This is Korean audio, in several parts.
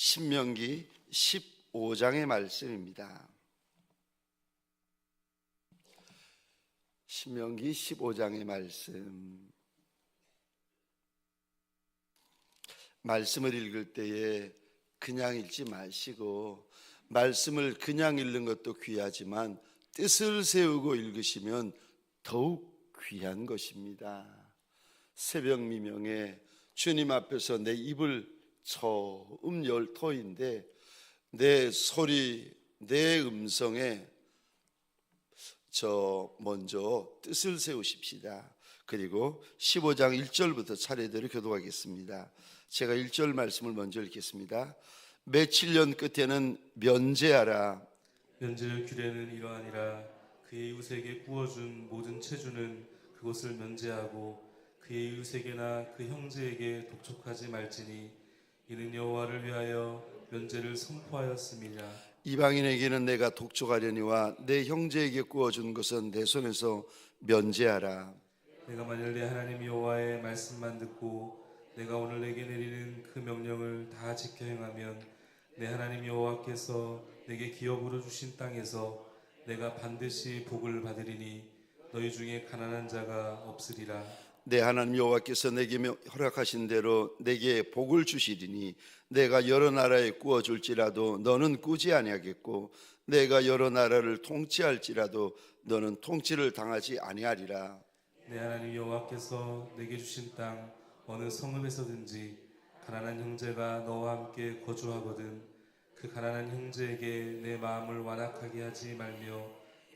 신명기 15장의 말씀입니다. 신명기 15장의 말씀을 읽을 때에 그냥 읽지 마시고, 말씀을 그냥 읽는 것도 귀하지만 뜻을 세우고 읽으시면 더욱 귀한 것입니다. 새벽 미명에 주님 앞에서 내 입을 처음 열 터인데, 내 소리, 내 음성에 먼저 뜻을 세우십시다. 그리고 15장 1절부터 차례대로 교독하겠습니다. 제가 1절 말씀을 먼저 읽겠습니다. 며칠 년 끝에는 면제하라. 면제의 규례는 이러하니라. 그의 이웃에게 구워준 모든 체주는 그것을 면제하고 그의 이웃에게나 그 형제에게 독촉하지 말지니 이는 여호와를 위하여 면제를 선포하였음이라. 이방인에게는 내가 독촉하려니와 내 형제에게 구워준 것은 내 손에서 면제하라. 내가 만일 내 하나님 여호와의 말씀만 듣고 내가 오늘 내게 내리는 그 명령을 다 지켜 행하면 내 하나님 여호와께서 내게 기업으로 주신 땅에서 내가 반드시 복을 받으리니 너희 중에 가난한 자가 없으리라. 내 하나님 여호와께서 내게 허락하신 대로 내게 복을 주시리니 내가 여러 나라에 구워줄지라도 너는 꾸지 아니하겠고 내가 여러 나라를 통치할지라도 너는 통치를 당하지 아니하리라. 내 하나님 여호와께서 내게 주신 땅 어느 성읍에서든지 가난한 형제가 너와 함께 거주하거든 그 가난한 형제에게 내 마음을 완악하게 하지 말며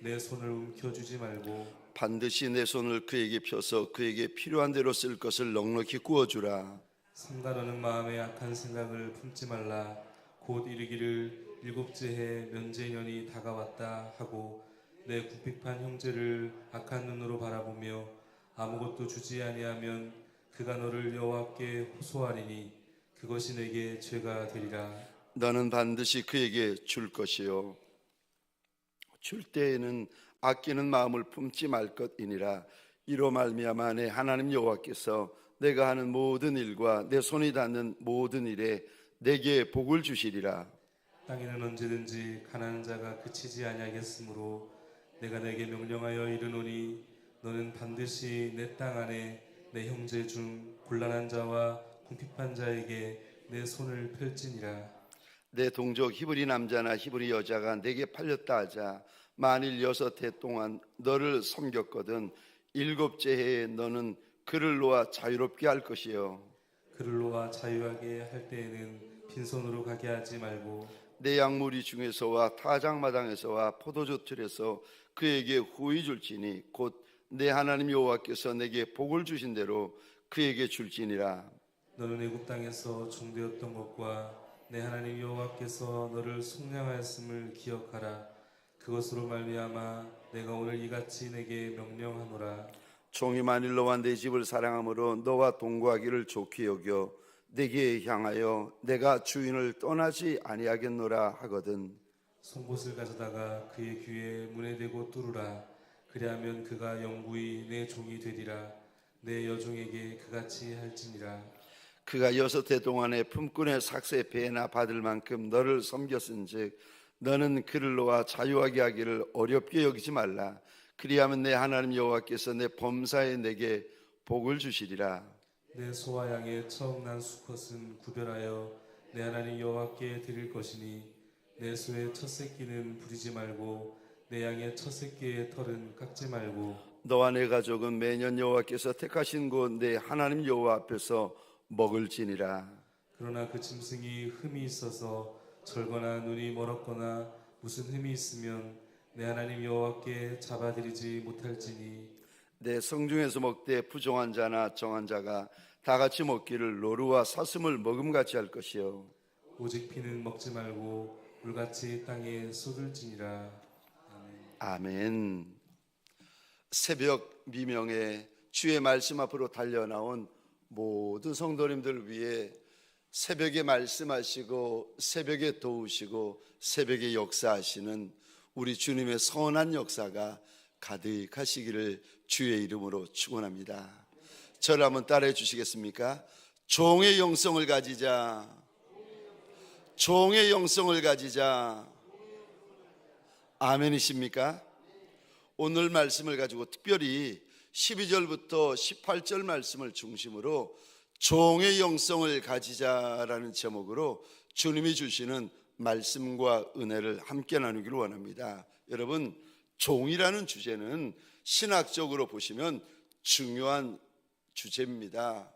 내 손을 움켜쥐지 말고 반드시 내 손을 그에게 펴서 그에게 필요한 대로 쓸 것을 넉넉히 구워주라. 삼가로는 마음에 악한 생각을 품지 말라. 곧 이르기를 일곱째 해 면제년이 다가왔다 하고 내 궁핍한 형제를 악한 눈으로 바라보며 아무것도 주지 아니하면 그가 너를 여호와께 호소하리니 그것이 내게 죄가 되리라. 너는 반드시 그에게 줄 것이요 줄 때에는 아끼는 마음을 품지 말 것이니라. 이로 말미암아 내 하나님 여호와께서 내가 하는 모든 일과 내 손이 닿는 모든 일에 내게 복을 주시리라. 땅에는 언제든지 가난한 자가 그치지 아니하겠으므로 내가 내게 명령하여 이르노니 너는 반드시 내 땅 안에 내 형제 중 곤란한 자와 궁핍한 자에게 내 손을 펼지니라. 내 동족 히브리 남자나 히브리 여자가 내게 팔렸다 하자 만일 6해 동안 너를 섬겼거든 일곱째 해에 너는 그를 놓아 자유롭게 할 것이요 그를 놓아 자유하게 할 때에는 빈손으로 가게 하지 말고 내 양무리 중에서와 타작마당에서와 포도주 틀에서 그에게 후히 줄지니 곧 내 하나님 여호와께서 내게 복을 주신 대로 그에게 줄지니라. 너는 애굽 땅에서 종되었던 것과 내 하나님 여호와께서 너를 속량하였음을 기억하라. 그것으로 말미암아 내가 오늘 이같이 내게 명령하노라. 종이 만일 너와 내 집을 사랑함으로 너와 동거하기를 좋게 여겨 내게 향하여 내가 주인을 떠나지 아니하겠노라 하거든 송곳을 가져다가 그의 귀에 문에 대고 뚫으라. 그리하면 그가 영구히 내 종이 되리라. 내 여종에게 그같이 할지니라. 그가 6해 동안에 품꾼의 삭새 배나 받을 만큼 너를 섬겼은즉 너는 그를 놓아 자유하게 하기를 어렵게 여기지 말라. 그리하면 내 하나님 여호와께서 내 범사에 내게 복을 주시리라. 내 소와 양의 처음 난 수컷은 구별하여 내 하나님 여호와께 드릴 것이니 내 소의 첫 새끼는 부리지 말고 내 양의 첫 새끼의 털은 깎지 말고 너와 내 가족은 매년 여호와께서 택하신 곳 내 하나님 여호와 앞에서 먹을지니라. 그러나 그 짐승이 흠이 있어서 절거나 눈이 멀었거나 무슨 흠이 있으면 내 하나님 여호와께 잡아들이지 못할지니 내 성중에서 먹되 부정한 자나 정한 자가 다 같이 먹기를 노루와 사슴을 먹음같이 할 것이요 오직 피는 먹지 말고 물같이 땅에 쏟을지니라. 아멘. 새벽 미명에 주의 말씀 앞으로 달려나온 모든 성도님들을 위해 새벽에 말씀하시고 새벽에 도우시고 새벽에 역사하시는 우리 주님의 선한 역사가 가득하시기를 주의 이름으로 축원합니다. 저를 한번 따라해 주시겠습니까? 종의 영성을 가지자. 종의 영성을 가지자. 아멘이십니까? 오늘 말씀을 가지고 특별히 12절부터 18절 말씀을 중심으로 종의 영성을 가지자라는 제목으로 주님이 주시는 말씀과 은혜를 함께 나누기를 원합니다. 여러분, 종이라는 주제는 신학적으로 보시면 중요한 주제입니다.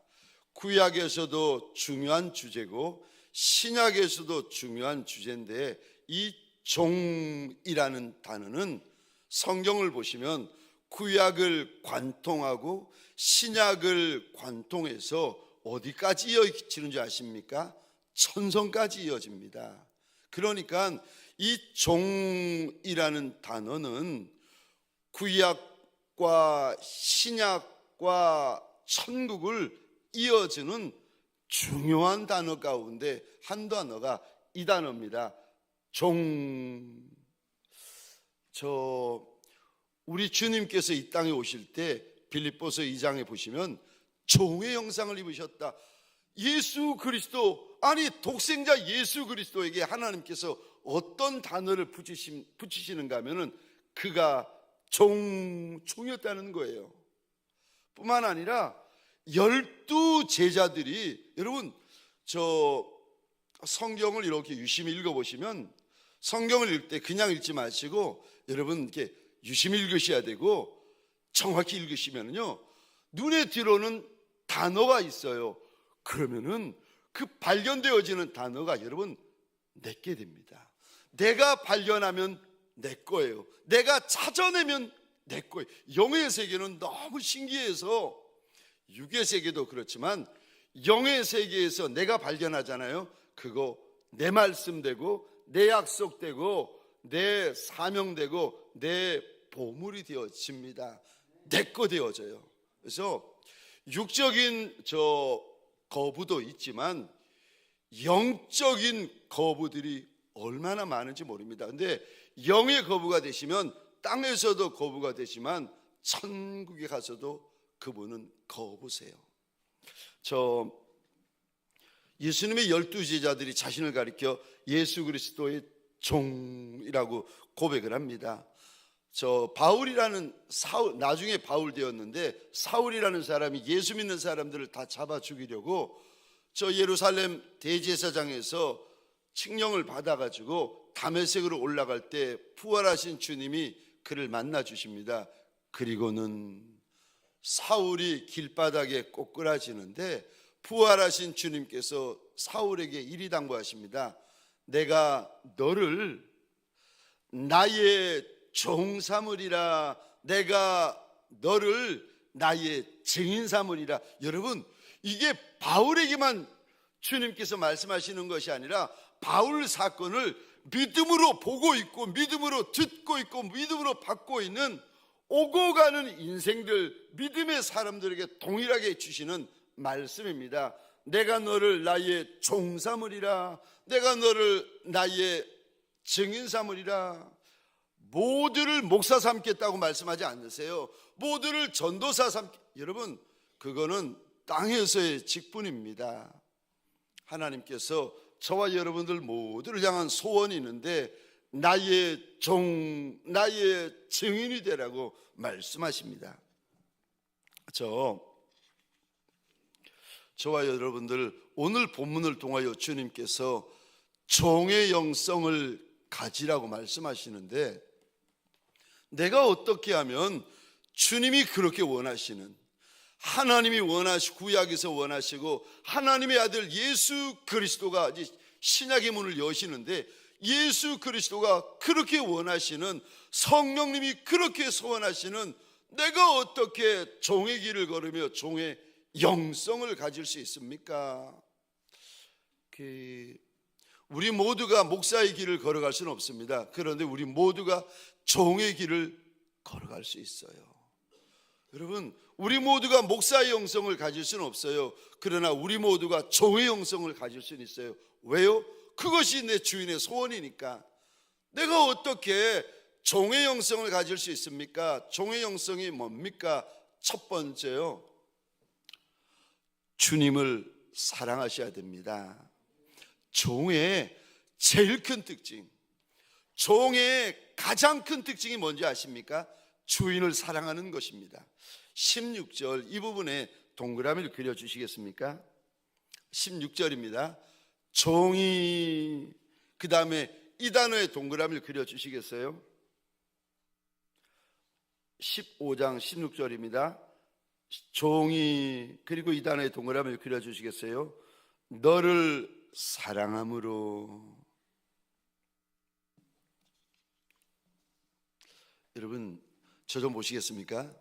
구약에서도 중요한 주제고 신약에서도 중요한 주제인데, 이 종이라는 단어는 성경을 보시면 구약을 관통하고 신약을 관통해서 어디까지 이어지는 줄 아십니까? 천성까지 이어집니다. 그러니까 이 종이라는 단어는 구약과 신약과 천국을 이어주는 중요한 단어 가운데 한 단어가 이 단어입니다. 종. 우리 주님께서 이 땅에 오실 때 빌립보서 2장에 보시면 종의 형상을 입으셨다. 예수 그리스도, 아니 독생자 예수 그리스도에게 하나님께서 어떤 단어를 붙이시는가 하면은 그가 종이었다는 거예요. 뿐만 아니라 12 제자들이, 여러분 성경을 이렇게 유심히 읽어보시면, 성경을 읽을 때 그냥 읽지 마시고 여러분 이렇게 유심히 읽으셔야 되고, 정확히 읽으시면요 눈에 들어오는 단어가 있어요. 그러면은 그 발견되어지는 단어가 여러분 내게 됩니다. 내가 발견하면 내 거예요. 내가 찾아내면 내 거예요. 영의 세계는 너무 신기해서, 육의 세계도 그렇지만 영의 세계에서 내가 발견하잖아요. 그거 내 말씀 되고 내 약속 되고 내 사명 되고 내 보물이 되어집니다. 내 거 되어져요. 그래서 육적인 거부도 있지만 영적인 거부들이 얼마나 많은지 모릅니다. 근데 영의 거부가 되시면 땅에서도 거부가 되지만 천국에 가서도 그분은 거부세요. 예수님의 12 제자들이 자신을 가리켜 예수 그리스도의 종이라고 고백을 합니다. 바울이라는 나중에 바울 되었는데, 사울이라는 사람이 예수 믿는 사람들을 다 잡아 죽이려고 예루살렘 대제사장에서 칙령을 받아가지고 다메섹으로 올라갈 때 부활하신 주님이 그를 만나 주십니다. 그리고는 사울이 길바닥에 꼬꾸라지는데 부활하신 주님께서 사울에게 이리 당부하십니다. 내가 너를 나의 종 삼으리라. 내가 너를 나의 증인 삼으리라. 여러분, 이게 바울에게만 주님께서 말씀하시는 것이 아니라 바울 사건을 믿음으로 보고 있고 믿음으로 듣고 있고 믿음으로 받고 있는 오고 가는 인생들, 믿음의 사람들에게 동일하게 주시는 말씀입니다. 내가 너를 나의 종 삼으리라. 내가 너를 나의 증인 삼으리라. 모두를 목사 삼겠다고 말씀하지 않으세요. 모두를 전도사 여러분, 그거는 땅에서의 직분입니다. 하나님께서 저와 여러분들 모두를 향한 소원이 있는데 나의 종, 나의 증인이 되라고 말씀하십니다. 저와 여러분들 오늘 본문을 통하여 주님께서 종의 영성을 가지라고 말씀하시는데, 내가 어떻게 하면 주님이 그렇게 원하시는, 하나님이 구약에서 원하시고 하나님의 아들 예수 그리스도가 이제 신약의 문을 여시는데, 예수 그리스도가 그렇게 원하시는, 성령님이 그렇게 소원하시는, 내가 어떻게 종의 길을 걸으며 종의 영성을 가질 수 있습니까? 우리 모두가 목사의 길을 걸어갈 수는 없습니다. 그런데 우리 모두가 종의 길을 걸어갈 수 있어요. 여러분, 우리 모두가 목사의 영성을 가질 수는 없어요. 그러나 우리 모두가 종의 영성을 가질 수는 있어요. 왜요? 그것이 내 주인의 소원이니까. 내가 어떻게 종의 영성을 가질 수 있습니까? 종의 영성이 뭡니까? 첫 번째요, 주님을 사랑하셔야 됩니다. 종의 제일 큰 특징, 종의 가장 큰 특징이 뭔지 아십니까? 주인을 사랑하는 것입니다. 16절 이 부분에 동그라미를 그려주시겠습니까? 16절입니다. 종이, 그 다음에 이 단어에 동그라미를 그려주시겠어요? 15장 16절입니다. 종이, 그리고 이 단어에 동그라미를 그려주시겠어요? 너를 사랑함으로. 여러분, 저 좀 보시겠습니까?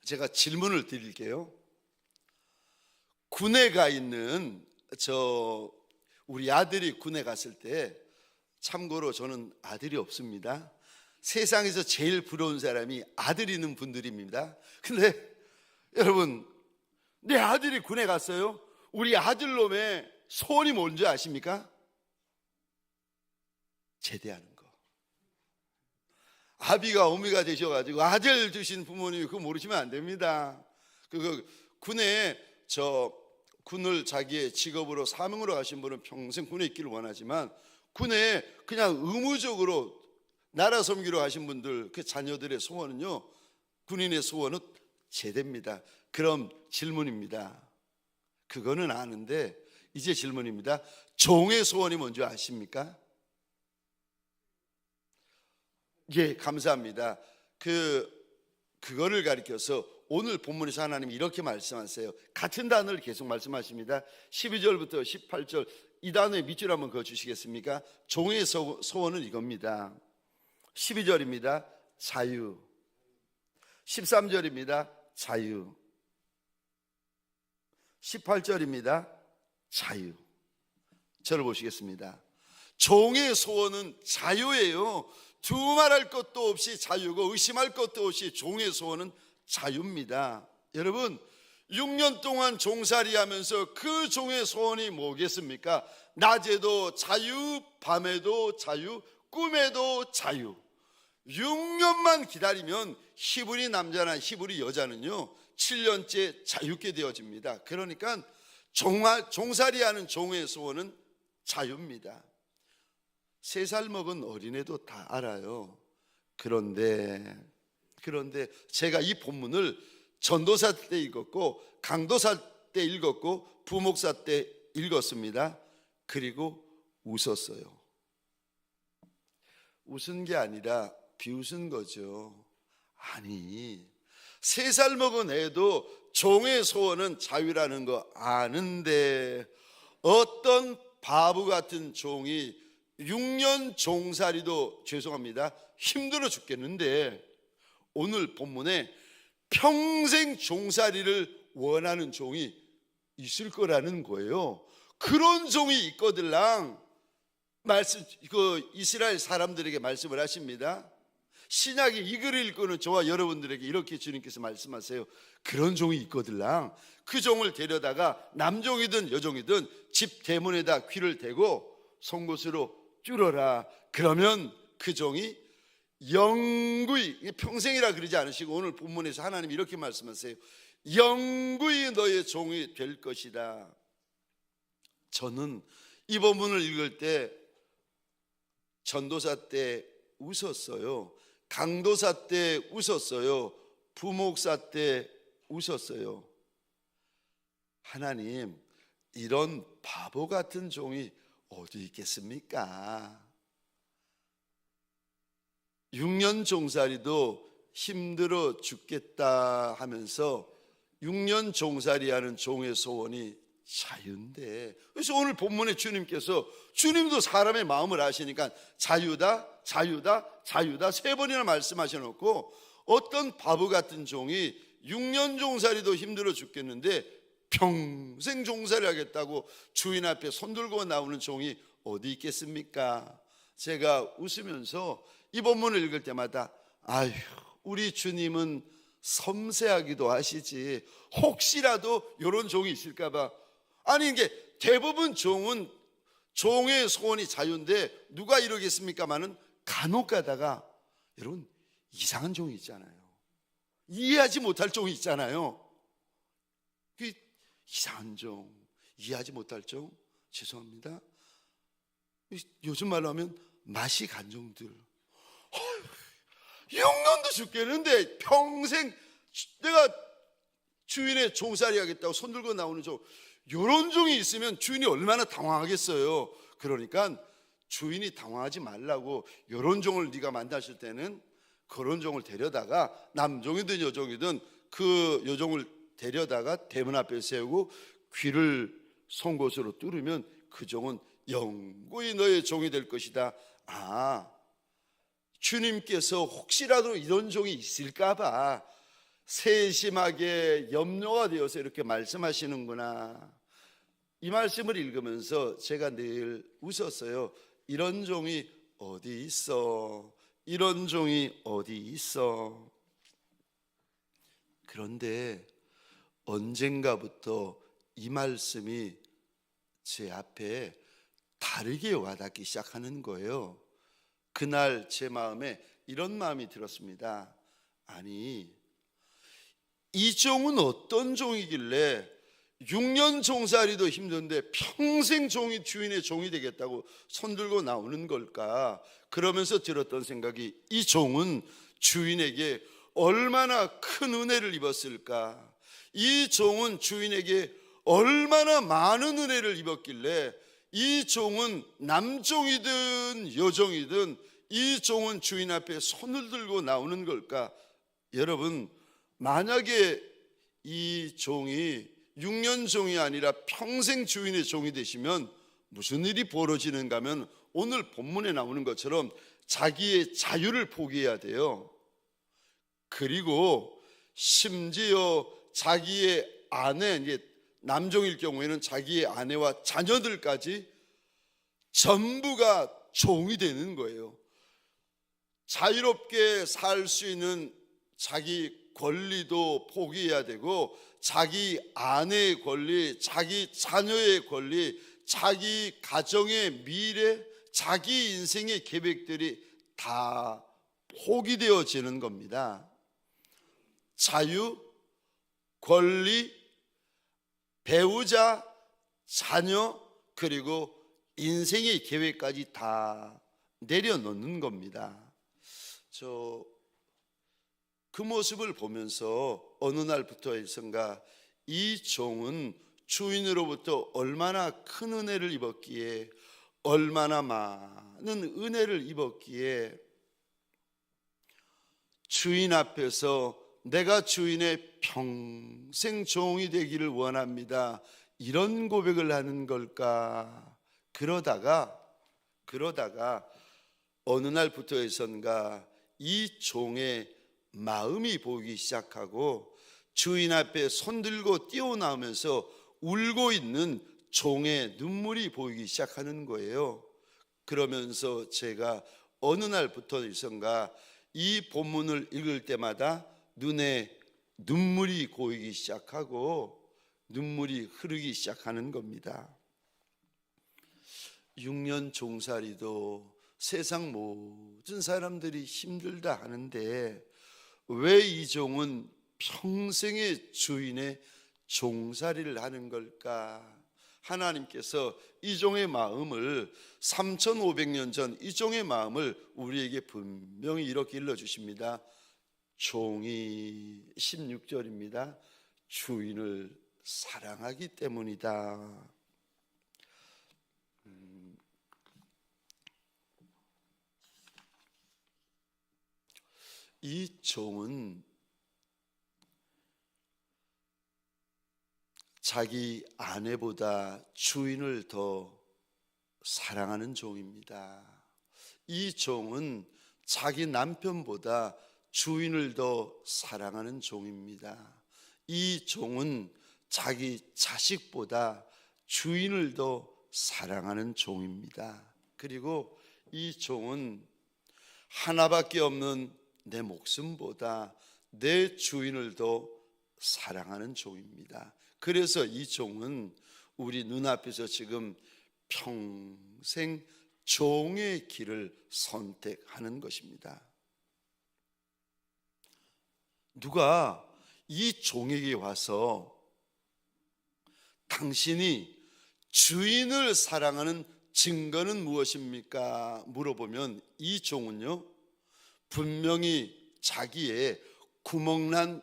제가 질문을 드릴게요. 군에 가 있는 우리 아들이 군에 갔을 때, 참고로 저는 아들이 없습니다. 세상에서 제일 부러운 사람이 아들 있는 분들입니다. 근데 여러분, 내 아들이 군에 갔어요. 우리 아들놈의 소원이 뭔지 아십니까? 제대하는 거. 아비가 어미가 되셔가지고 아들 주신 부모님이 그거 모르시면 안 됩니다. 군에 군을 자기의 직업으로 사명으로 가신 분은 평생 군에 있기를 원하지만, 군에 그냥 의무적으로 나라 섬기러 가신 분들 그 자녀들의 소원은요, 군인의 소원은 제대입니다. 그럼 질문입니다. 그거는 아는데 이제 질문입니다. 종의 소원이 뭔지 아십니까? 예, 감사합니다. 그거를 가리켜서 오늘 본문에서 하나님이 이렇게 말씀하세요. 같은 단어를 계속 말씀하십니다. 12절부터 18절 이 단어에 밑줄 한번 그어주시겠습니까? 종의 소원은 이겁니다. 12절입니다. 자유. 13절입니다. 자유. 18절입니다. 자유. 저를 보시겠습니다. 종의 소원은 자유예요. 두말할 것도 없이 자유고 의심할 것도 없이 종의 소원은 자유입니다. 여러분, 6년 동안 종살이하면서 그 종의 소원이 뭐겠습니까? 낮에도 자유, 밤에도 자유, 꿈에도 자유. 6년만 기다리면 히브리 남자나 히브리 여자는요 7년째 자유케 되어집니다. 그러니까 종살이하는 종의 소원은 자유입니다. 3살 먹은 어린애도 다 알아요. 그런데 제가 이 본문을 전도사 때 읽었고, 강도사 때 읽었고, 부목사 때 읽었습니다. 그리고 웃었어요. 웃은 게 아니라 비웃은 거죠. 아니, 3살 먹은 애도 종의 소원은 자유라는 거 아는데 어떤 바보 같은 종이 6년 종살이도, 죄송합니다, 힘들어 죽겠는데 오늘 본문에 평생 종살이를 원하는 종이 있을 거라는 거예요. 그런 종이 있거들랑 이스라엘 사람들에게 말씀을 하십니다. 신약의 이 글을 읽고는 저와 여러분들에게 이렇게 주님께서 말씀하세요. 그런 종이 있거들랑 그 종을 데려다가 남종이든 여종이든 집 대문에다 귀를 대고 송곳으로 뚫어라. 그러면 그 종이 영구히, 평생이라 그러지 않으시고 오늘 본문에서 하나님이 이렇게 말씀하세요. 영구히 너의 종이 될 것이다. 저는 이 본문을 읽을 때 전도사 때 웃었어요. 강도사 때 웃었어요. 부목사 때 웃었어요. 하나님, 이런 바보 같은 종이 어디 있겠습니까? 6년 종살이도 힘들어 죽겠다 하면서 6년 종살이하는 종의 소원이 자유인데, 그래서 오늘 본문에 주님도 사람의 마음을 아시니까 자유다, 자유다, 자유다 3번이나 말씀하셔놓고, 어떤 바보 같은 종이 6년 종살이도 힘들어 죽겠는데 평생 종살이 하겠다고 주인 앞에 손들고 나오는 종이 어디 있겠습니까? 제가 웃으면서 이 본문을 읽을 때마다 아휴, 우리 주님은 섬세하기도 하시지 혹시라도 이런 종이 있을까 봐. 아니, 이게 대부분 종은 종의 소원이 자유인데 누가 이러겠습니까마는 간혹 가다가 여러분 이상한 종이 있잖아요. 이해하지 못할 종이 있잖아요. 그 이상한 종, 이해하지 못할 종, 죄송합니다. 요즘 말로 하면 맛이 간 종들. 6년도 죽겠는데 평생 내가 주인의 종살이 하겠다고 손 들고 나오는 종, 요런 종이 있으면 주인이 얼마나 당황하겠어요. 그러니까 주인이 당황하지 말라고, 요런 종을 네가 만나실 때는 그런 종을 데려다가, 남종이든 여종이든 그 여종을 데려다가 대문 앞에 세우고 귀를 송곳으로 뚫으면 그 종은 영구히 너의 종이 될 것이다. 주님께서 혹시라도 이런 종이 있을까봐 세심하게 염려가 되어서 이렇게 말씀하시는구나. 이 말씀을 읽으면서 제가 늘 웃었어요. 이런 종이 어디 있어? 이런 종이 어디 있어? 그런데 언젠가부터 이 말씀이 제 앞에 다르게 와닿기 시작하는 거예요. 그날 제 마음에 이런 마음이 들었습니다. 아니, 이 종은 어떤 종이길래 6년 종살이도 힘든데 평생 종이 주인의 종이 되겠다고 손들고 나오는 걸까? 그러면서 들었던 생각이, 이 종은 주인에게 얼마나 큰 은혜를 입었을까? 이 종은 주인에게 얼마나 많은 은혜를 입었길래 이 종은 남종이든 여종이든 이 종은 주인 앞에 손을 들고 나오는 걸까? 여러분, 만약에 이 종이 6년 종이 아니라 평생 주인의 종이 되시면 무슨 일이 벌어지는가 하면 오늘 본문에 나오는 것처럼 자기의 자유를 포기해야 돼요. 그리고 심지어 자기의 아내, 이제 남종일 경우에는 자기의 아내와 자녀들까지 전부가 종이 되는 거예요. 자유롭게 살 수 있는 자기 권리도 포기해야 되고, 자기 아내의 권리, 자기 자녀의 권리, 자기 가정의 미래, 자기 인생의 계획들이 다 포기되어지는 겁니다. 자유, 권리, 배우자, 자녀, 그리고 인생의 계획까지 다 내려놓는 겁니다. 그 모습을 보면서 어느 날부터 해서인가 이 종은 주인으로부터 얼마나 큰 은혜를 입었기에, 얼마나 많은 은혜를 입었기에 주인 앞에서 내가 주인의 평생 종이 되기를 원합니다, 이런 고백을 하는 걸까? 그러다가 어느 날부터 해서인가 이 종의 마음이 보이기 시작하고 주인 앞에 손들고 뛰어나오면서 울고 있는 종의 눈물이 보이기 시작하는 거예요. 그러면서 제가 어느 날부터선가 이 본문을 읽을 때마다 눈에 눈물이 고이기 시작하고 눈물이 흐르기 시작하는 겁니다. 6년 종살이도 세상 모든 사람들이 힘들다 하는데 왜 이 종은 평생의 주인의 종살이를 하는 걸까? 하나님께서 이 종의 마음을 3500년 전 이 종의 마음을 우리에게 분명히 이렇게 일러주십니다. 종이 16절입니다. 주인을 사랑하기 때문이다. 이 종은 자기 아내보다 주인을 더 사랑하는 종입니다. 이 종은 자기 남편보다 주인을 더 사랑하는 종입니다. 이 종은 자기 자식보다 주인을 더 사랑하는 종입니다. 그리고 이 종은 하나밖에 없는 내 목숨보다 내 주인을 더 사랑하는 종입니다. 그래서 이 종은 우리 눈앞에서 지금 평생 종의 길을 선택하는 것입니다. 누가 이 종에게 와서 당신이 주인을 사랑하는 증거는 무엇입니까? 물어보면 이 종은요, 분명히 자기의 구멍난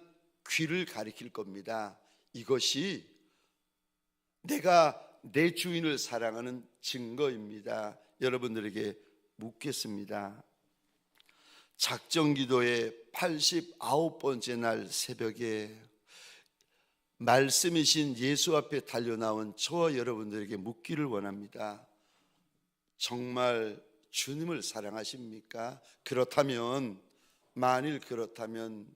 귀를 가리킬 겁니다. 이것이 내가 내 주인을 사랑하는 증거입니다. 여러분들에게 묻겠습니다. 작정기도의 89번째 날 새벽에 말씀이신 예수 앞에 달려나온 저와 여러분들에게 묻기를 원합니다. 정말 주님을 사랑하십니까? 그렇다면, 만일 그렇다면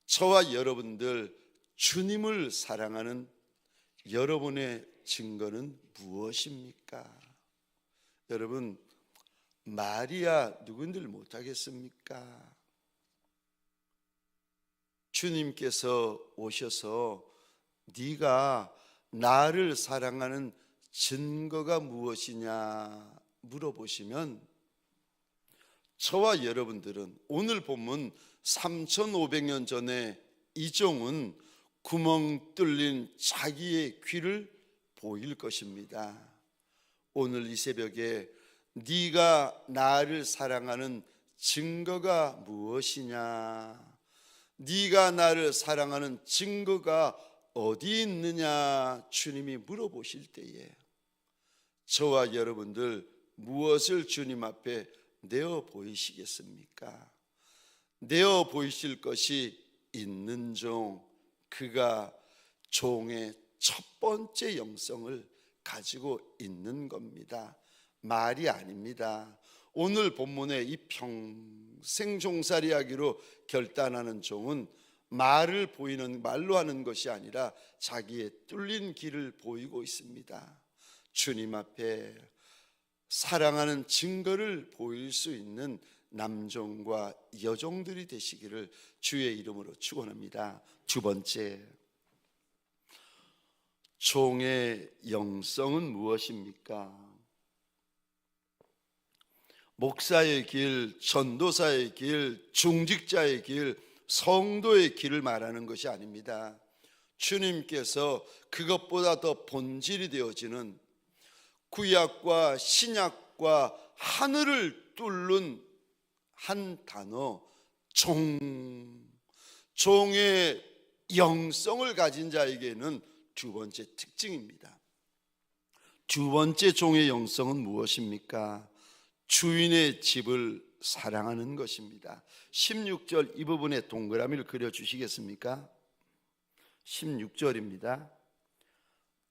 저와 여러분들 주님을 사랑하는 여러분의 증거는 무엇입니까? 여러분, 말이야 누군들 못하겠습니까? 주님께서 오셔서 네가 나를 사랑하는 증거가 무엇이냐 물어보시면 저와 여러분들은 오늘 본문 3500년 전에 이종은 구멍 뚫린 자기의 귀를 보일 것입니다. 오늘 이 새벽에 네가 나를 사랑하는 증거가 무엇이냐, 네가 나를 사랑하는 증거가 어디 있느냐 주님이 물어보실 때에 저와 여러분들 무엇을 주님 앞에 내어 보이시겠습니까? 내어 보이실 것이 있는 종, 그가 종의 첫 번째 영성을 가지고 있는 겁니다. 말이 아닙니다. 오늘 본문의 이 평생 종살이하기로 결단하는 종은 말을 보이는 말로 하는 것이 아니라 자기의 뚫린 길을 보이고 있습니다. 주님 앞에 사랑하는 증거를 보일 수 있는 남종과 여종들이 되시기를 주의 이름으로 축원합니다. 두 번째, 종의 영성은 무엇입니까? 목사의 길, 전도사의 길, 중직자의 길, 성도의 길을 말하는 것이 아닙니다. 주님께서 그것보다 더 본질이 되어지는 구약과 신약과 하늘을 뚫는 한 단어, 종의 영성을 가진 자에게는 두 번째 특징입니다. 두 번째 종의 영성은 무엇입니까? 주인의 집을 사랑하는 것입니다. 16절 이 부분에 동그라미를 그려주시겠습니까? 16절입니다.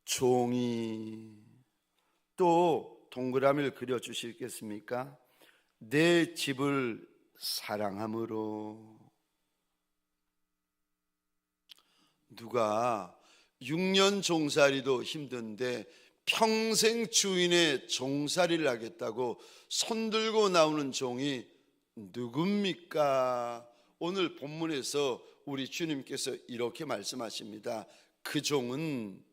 종이, 또 동그라미를 그려주시겠습니까? 내 집을 사랑함으로. 누가 6년 종살이도 힘든데 평생 주인의 종살이를 하겠다고 손들고 나오는 종이 누굽니까? 오늘 본문에서 우리 주님께서 이렇게 말씀하십니다. 그 종은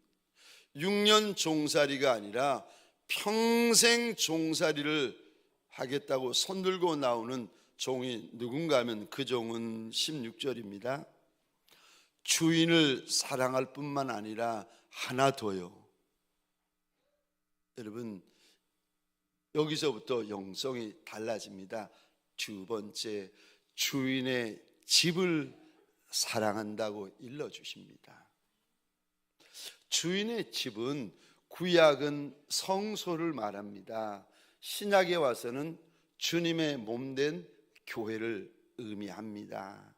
6년 종살이가 아니라 평생 종살이를 하겠다고 손들고 나오는 종이 누군가 하면 그 종은 16절입니다. 주인을 사랑할 뿐만 아니라 하나 더요. 여러분, 여기서부터 영성이 달라집니다. 두 번째, 주인의 집을 사랑한다고 일러주십니다. 주인의 집은 구약은 성소를 말합니다. 신약에 와서는 주님의 몸된 교회를 의미합니다.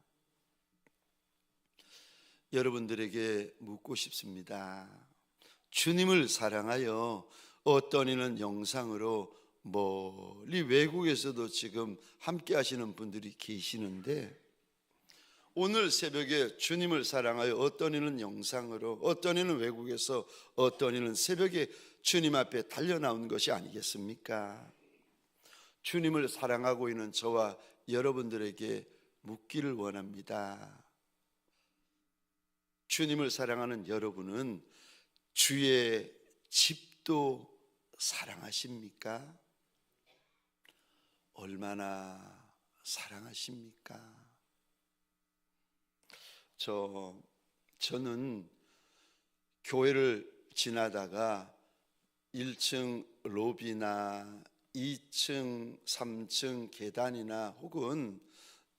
여러분들에게 묻고 싶습니다. 주님을 사랑하여 어떤 이는 영상으로 멀리 외국에서도 지금 함께 하시는 분들이 계시는데, 오늘 새벽에 주님을 사랑하여 어떤 이는 영상으로, 어떤 이는 외국에서, 어떤 이는 새벽에 주님 앞에 달려나온 것이 아니겠습니까? 주님을 사랑하고 있는 저와 여러분들에게 묻기를 원합니다. 주님을 사랑하는 여러분은 주의 집도 사랑하십니까? 얼마나 사랑하십니까? 저는 교회를 지나다가 1층 로비나 2층, 3층 계단이나 혹은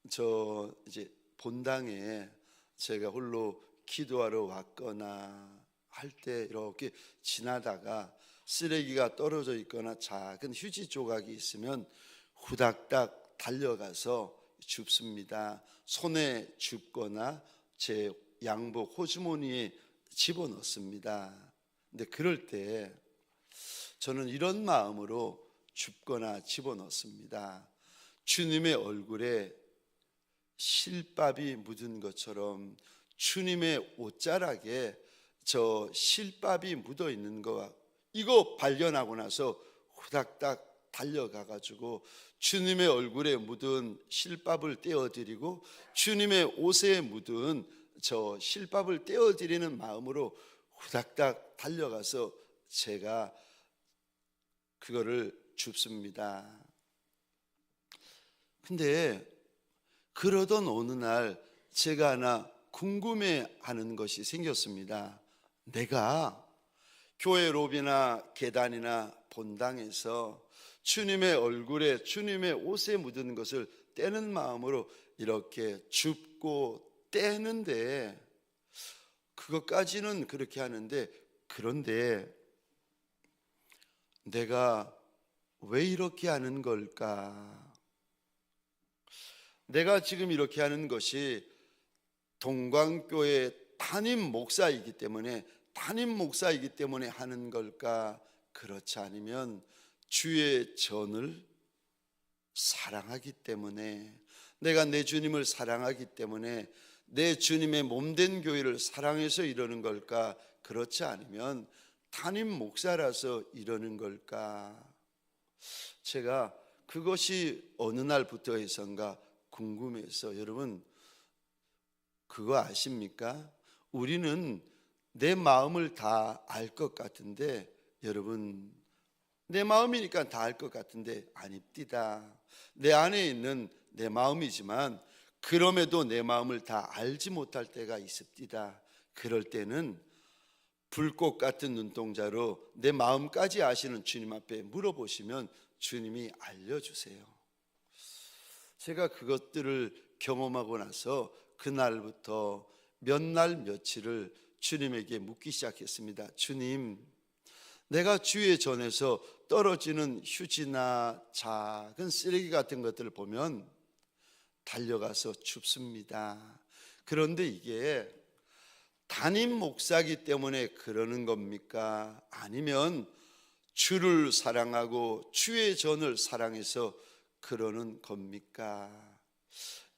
이제 본당에 제가 홀로 기도하러 왔거나 할 때 이렇게 지나다가 쓰레기가 떨어져 있거나 작은 휴지 조각이 있으면 후닥닥 달려가서 줍습니다. 손에 줍거나 제 양복 호주머니에 집어넣습니다. 근데 그럴 때 저는 이런 마음으로 줍거나 집어넣습니다. 주님의 얼굴에 실밥이 묻은 것처럼 주님의 옷자락에 저 실밥이 묻어 있는 거, 이거 발견하고 나서 후닥닥 달려가 가지고 주님의 얼굴에 묻은 실밥을 떼어드리고 주님의 옷에 묻은 저 실밥을 떼어드리는 마음으로 후닥닥 달려가서 제가 그거를 줍습니다. 근데 그러던 어느 날 제가 하나 궁금해하는 것이 생겼습니다. 내가 교회 로비나 계단이나 본당에서 주님의 얼굴에 주님의 옷에 묻은 것을 떼는 마음으로 이렇게 줍고 떼는데, 그것까지는 그렇게 하는데, 그런데 내가 왜 이렇게 하는 걸까? 내가 지금 이렇게 하는 것이 동광교회 담임 목사이기 때문에 하는 걸까? 그렇지 않으면 주의 전을 사랑하기 때문에, 내가 내 주님을 사랑하기 때문에 내 주님의 몸된 교회를 사랑해서 이러는 걸까? 그렇지 않으면 담임 목사라서 이러는 걸까? 제가 그것이 어느 날부터 해서인가 궁금해서, 여러분 그거 아십니까? 우리는 내 마음을 다 알 것 같은데, 여러분 내 마음이니까 다 알 것 같은데 아닙디다. 내 안에 있는 내 마음이지만 그럼에도 내 마음을 다 알지 못할 때가 있습니다. 그럴 때는 불꽃 같은 눈동자로 내 마음까지 아시는 주님 앞에 물어보시면 주님이 알려주세요. 제가 그것들을 경험하고 나서 그날부터 몇 날 며칠을 주님에게 묻기 시작했습니다. 주님, 내가 주의 전에서 떨어지는 휴지나 작은 쓰레기 같은 것들을 보면 달려가서 줍습니다. 그런데 이게 담임 목사기 때문에 그러는 겁니까? 아니면 주를 사랑하고 주의 전을 사랑해서 그러는 겁니까?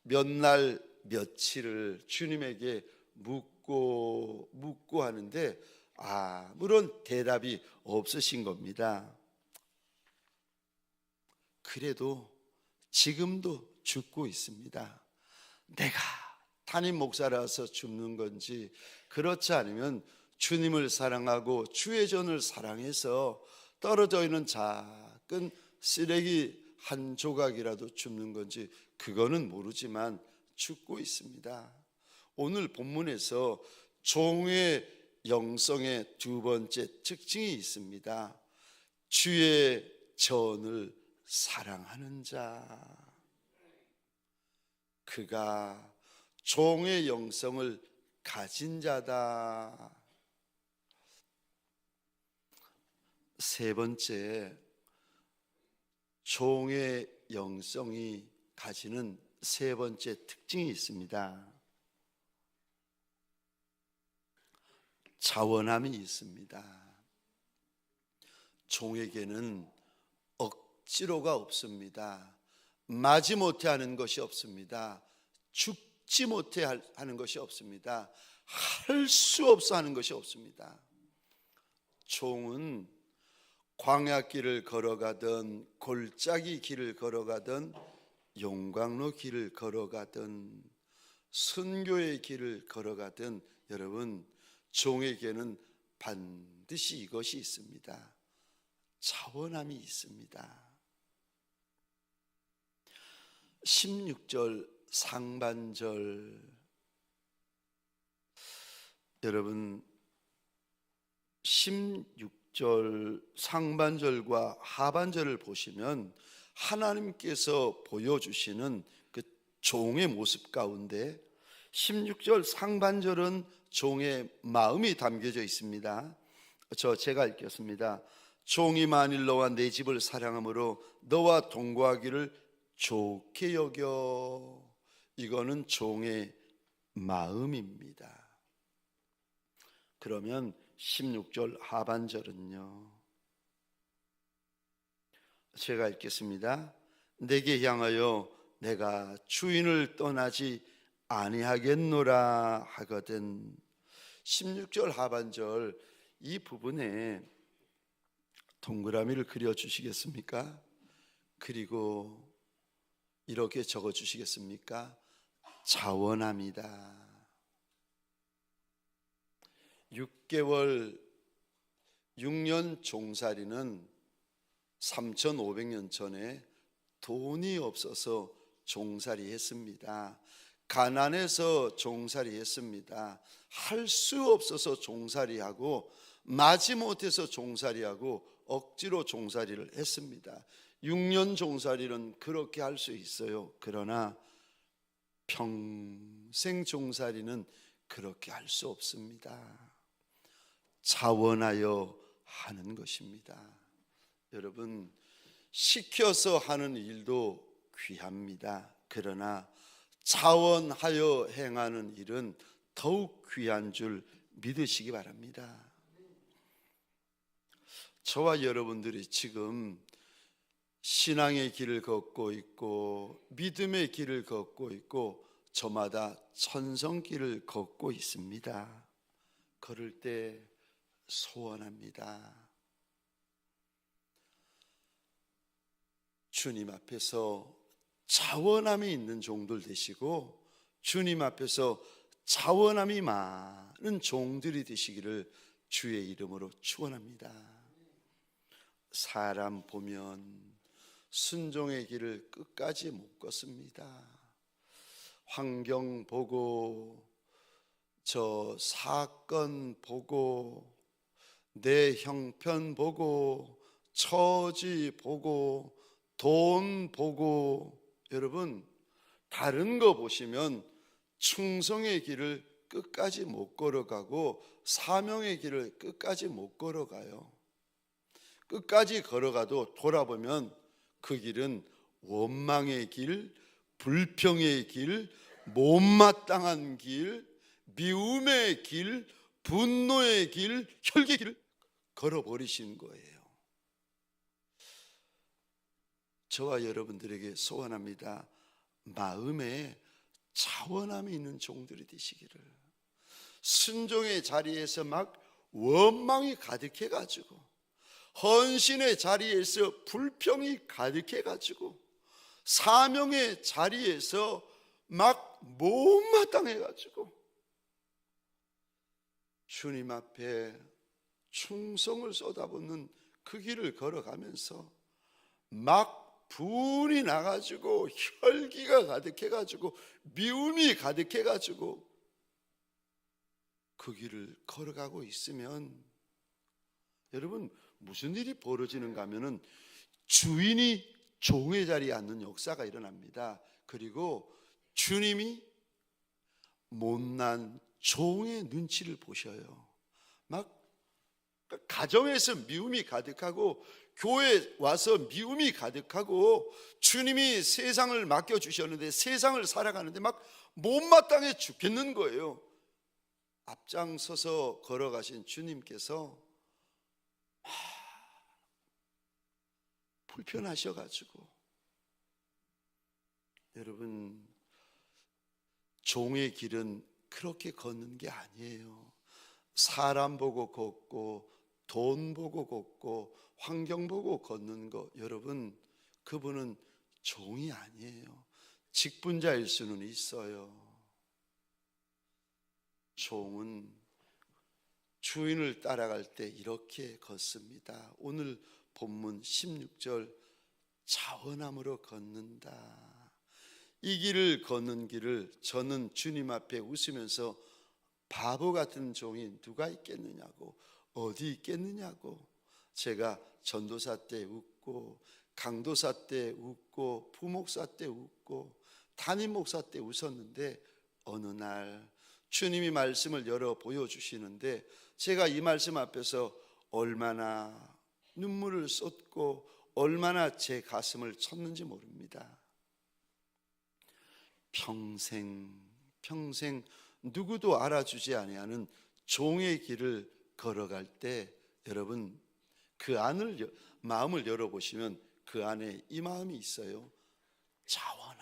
몇 날 며칠을 주님에게 묻고 하는데 아무런 대답이 없으신 겁니다. 그래도 지금도 죽고 있습니다. 내가 담임 목사라서 죽는 건지, 그렇지 않으면 주님을 사랑하고 주의 전을 사랑해서 떨어져 있는 작은 쓰레기 한 조각이라도 줍는 건지 그거는 모르지만 죽고 있습니다. 오늘 본문에서 종의 영성의 두 번째 특징이 있습니다. 주의 전을 사랑하는 자, 그가 종의 영성을 가진 자다. 세 번째, 종의 영성이 가지는 세 번째 특징이 있습니다. 자원함이 있습니다. 종에게는 억지로가 없습니다. 마지못해 하는 것이 없습니다. 죽지 못해 하는 것이 없습니다. 할 수 없어 하는 것이 없습니다. 종은 광야길을 걸어가든 골짜기 길을 걸어가든 용광로 길을 걸어가든 순교의 길을 걸어가든, 여러분 종에게는 반드시 이것이 있습니다. 차원함이 있습니다. 16절 상반절, 여러분 16 16절 상반절과 하반절을 보시면 하나님께서 보여주시는 그 종의 모습 가운데 16절 상반절은 종의 마음이 담겨져 있습니다. 제가 읽겠습니다. 종이 만일 너와 내 집을 사랑함으로 너와 동거하기를 좋게 여겨. 이거는 종의 마음입니다. 그러면 16절 하반절은요, 제가 읽겠습니다. 내게 향하여 내가 주인을 떠나지 아니하겠노라 하거든. 16절 하반절 이 부분에 동그라미를 그려 주시겠습니까? 그리고 이렇게 적어 주시겠습니까? 자원합니다. 6개월 6년 종살이는 3,500년 전에 돈이 없어서 종살이 했습니다. 가난해서 종살이 했습니다. 할 수 없어서 종살이하고 마지못해서 종살이하고 억지로 종살이를 했습니다. 6년 종살이는 그렇게 할 수 있어요. 그러나 평생 종살이는 그렇게 할 수 없습니다. 자원하여 하는 것입니다. 여러분, 시켜서 하는 일도 귀합니다. 그러나 자원하여 행하는 일은 더욱 귀한 줄 믿으시기 바랍니다. 저와 여러분들이 지금 신앙의 길을 걷고 있고 믿음의 길을 걷고 있고 저마다 천성길을 걷고 있습니다. 걸을 때 소원합니다. 주님 앞에서 자원함이 있는 종들 되시고 주님 앞에서 자원함이 많은 종들이 되시기를 주의 이름으로 축원합니다. 사람 보면 순종의 길을 끝까지 못 걷습니다. 환경 보고 저 사건 보고 내 형편 보고 처지 보고 돈 보고 여러분 다른 거 보시면 충성의 길을 끝까지 못 걸어가고 사명의 길을 끝까지 못 걸어가요. 끝까지 걸어가도 돌아보면 그 길은 원망의 길, 불평의 길, 못마땅한 길, 미움의 길, 분노의 길, 혈기의 길을 걸어버리신 거예요. 저와 여러분들에게 소원합니다. 마음에 자원함이 있는 종들이 되시기를. 순종의 자리에서 막 원망이 가득해가지고 헌신의 자리에서 불평이 가득해가지고 사명의 자리에서 막 못마땅해가지고 주님 앞에 충성을 쏟아붓는 그 길을 걸어가면서 막 분이 나가지고 혈기가 가득해가지고 미움이 가득해가지고 그 길을 걸어가고 있으면 여러분 무슨 일이 벌어지는가 하면은 주인이 종의 자리에 앉는 역사가 일어납니다. 그리고 주님이 못난 종의 눈치를 보셔요. 막 가정에서 미움이 가득하고 교회에 와서 미움이 가득하고 주님이 세상을 맡겨주셨는데 세상을 살아가는데 막 못마땅해 죽겠는 거예요. 앞장서서 걸어가신 주님께서 불편하셔가지고 여러분 종의 길은 그렇게 걷는 게 아니에요. 사람 보고 걷고 돈 보고 걷고 환경 보고 걷는 거 여러분 그분은 종이 아니에요. 직분자일 수는 있어요. 종은 주인을 따라갈 때 이렇게 걷습니다. 오늘 본문 16절 자원함으로 걷는다. 이 길을 걷는 길을 저는 주님 앞에 웃으면서 바보 같은 종이 누가 있겠느냐고 어디 있겠느냐고 제가 전도사 때 웃고, 강도사 때 웃고, 부목사 때 웃고, 담임 목사 때 웃었는데 어느 날 주님이 말씀을 열어 보여주시는데 제가 이 말씀 앞에서 얼마나 눈물을 쏟고 얼마나 제 가슴을 쳤는지 모릅니다. 평생 누구도 알아주지 아니하는 종의 길을 걸어갈 때 여러분 그 안을 마음을 열어보시면 그 안에 이 마음이 있어요. 자원함.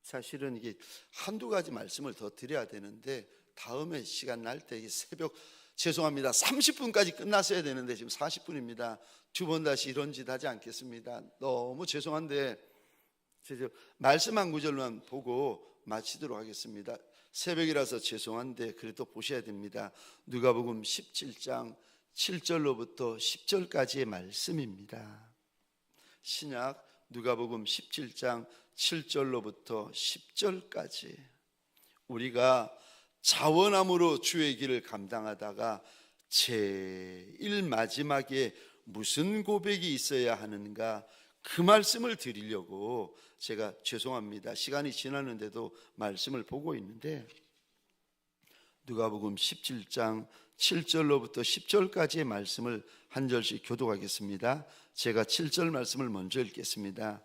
사실은 이게 한두 가지 말씀을 더 드려야 되는데 다음에 시간 날 때 새벽 죄송합니다. 30분까지 끝났어야 되는데 지금 40분입니다. 두 번 다시 이런 짓 하지 않겠습니다. 너무 죄송한데 말씀 한 구절만 보고 마치도록 하겠습니다. 새벽이라서 죄송한데 그래도 보셔야 됩니다. 누가복음 17장 7절로부터 10절까지의 말씀입니다. 신약 누가복음 17장 7절로부터 10절까지 우리가 자원함으로 주의 길을 감당하다가 제일 마지막에 무슨 고백이 있어야 하는가 그 말씀을 드리려고 제가 죄송합니다. 시간이 지났는데도 말씀을 보고 있는데 누가복음 17장 7절로부터 10절까지의 말씀을 한 절씩 교독하겠습니다. 제가 7절 말씀을 먼저 읽겠습니다.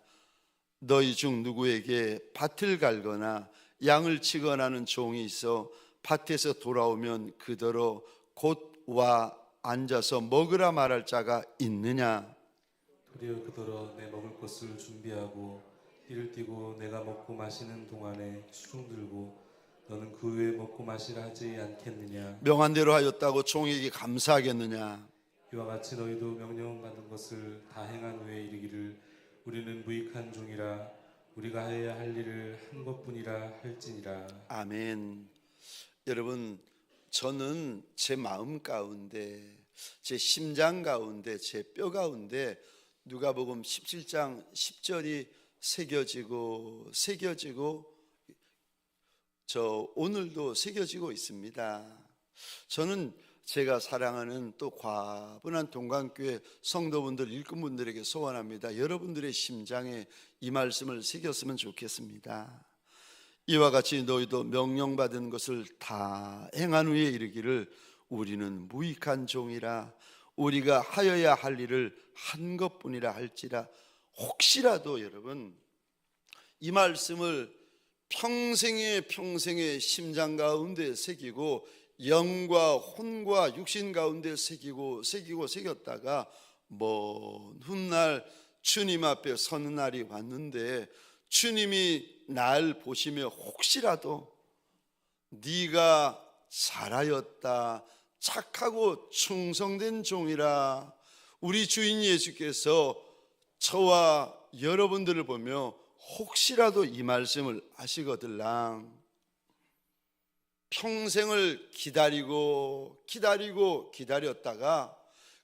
너희 중 누구에게 밭을 갈거나 양을 치거나 하는 종이 있어 밭에서 돌아오면 그더러 곧 와 앉아서 먹으라 말할 자가 있느냐? 도리어 그더러 내 먹을 것을 준비하고 띠를 띠고 내가 먹고 마시는 동안에 수중 들고 너는 그 후에 먹고 마시라 하지 않겠느냐? 명한 대로 하였다고 종에게 감사하겠느냐? 이와 같이 너희도 명령받은 것을 다 행한 후에 이르기를 우리는 무익한 종이라 우리가 해야 할 일을 한 것뿐이라 할지니라. 아멘. 여러분 저는 제 마음 가운데 제 심장 가운데 제 뼈 가운데 누가복음 17장 10절이 새겨지고 저 오늘도 새겨지고 있습니다. 저는 제가 사랑하는 또 과분한 동강교회 성도분들 일꾼분들에게 소원합니다. 여러분들의 심장에 이 말씀을 새겼으면 좋겠습니다. 이와 같이 너희도 명령받은 것을 다 행한 후에 이르기를 우리는 무익한 종이라 우리가 하여야 할 일을 한 것뿐이라 할지라. 혹시라도 여러분 이 말씀을 평생의 심장 가운데 새기고 영과 혼과 육신 가운데 새겼다가 먼 훗날 주님 앞에 서는 날이 왔는데 주님이 날 보시며 혹시라도 네가 잘하였다 착하고 충성된 종이라 우리 주인 예수께서 저와 여러분들을 보며 혹시라도 이 말씀을 하시거들랑 평생을 기다렸다가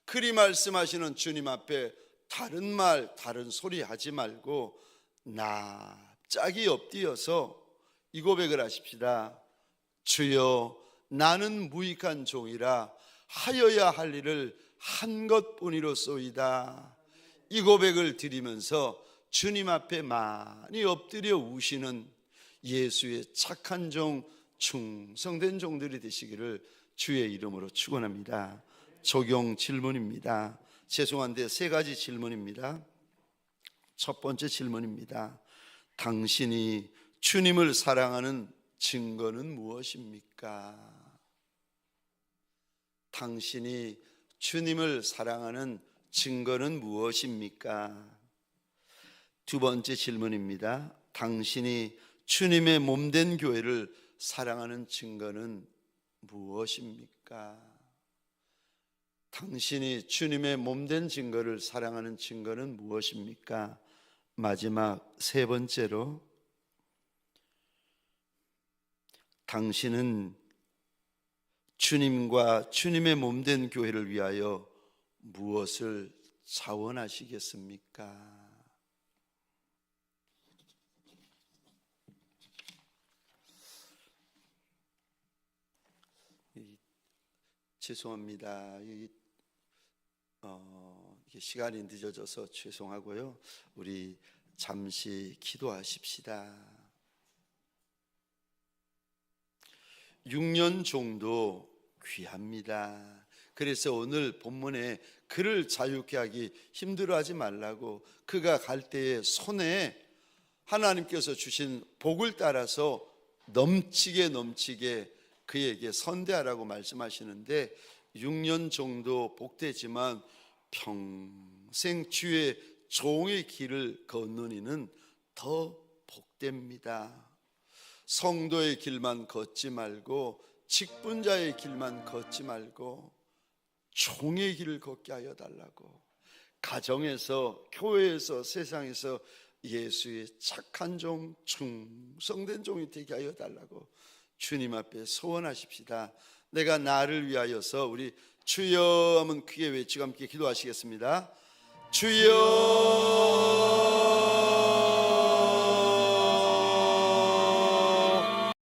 그리 말씀하시는 주님 앞에 다른 말 다른 소리 하지 말고 납작이 엎드려서 이 고백을 하십시다. 주여 나는 무익한 종이라 하여야 할 일을 한 것뿐이로소이다. 이 고백을 드리면서 주님 앞에 많이 엎드려 우시는 예수의 착한 종 충성된 종들이 되시기를 주의 이름으로 축원합니다. 적용 질문입니다. 죄송한데 세 가지 질문입니다. 첫 번째 질문입니다. 당신이 주님을 사랑하는 증거는 무엇입니까? 당신이 주님을 사랑하는 증거는 무엇입니까? 두 번째 질문입니다. 당신이 주님의 몸된 교회를 사랑하는 증거는 무엇입니까? 당신이 주님의 몸된 증거를 사랑하는 증거는 무엇입니까? 마지막 세 번째로 당신은 주님과 주님의 몸된 교회를 위하여 무엇을 자원하시겠습니까? 죄송합니다. 이게 시간이 늦어져서 죄송하고요. 우리 잠시 기도하십시다. 6년 정도 귀합니다. 그래서 오늘 본문에 그를 자유케 하기 힘들어하지 말라고, 그가 갈 때에 손에 하나님께서 주신 복을 따라서 넘치게 그에게 선대하라고 말씀하시는데, 6년 정도 복되지만 평생 주의 종의 길을 걷는 이는 더 복됩니다. 성도의 길만 걷지 말고, 직분자의 길만 걷지 말고 종의 길을 걷게 하여 달라고, 가정에서, 교회에서, 세상에서 예수의 착한 종, 충성된 종이 되게 하여 달라고 주님 앞에 소원하십시다. 내가 나를 위하여서, 우리 주여 하면 크게 외치고 함께 기도하시겠습니다. 주여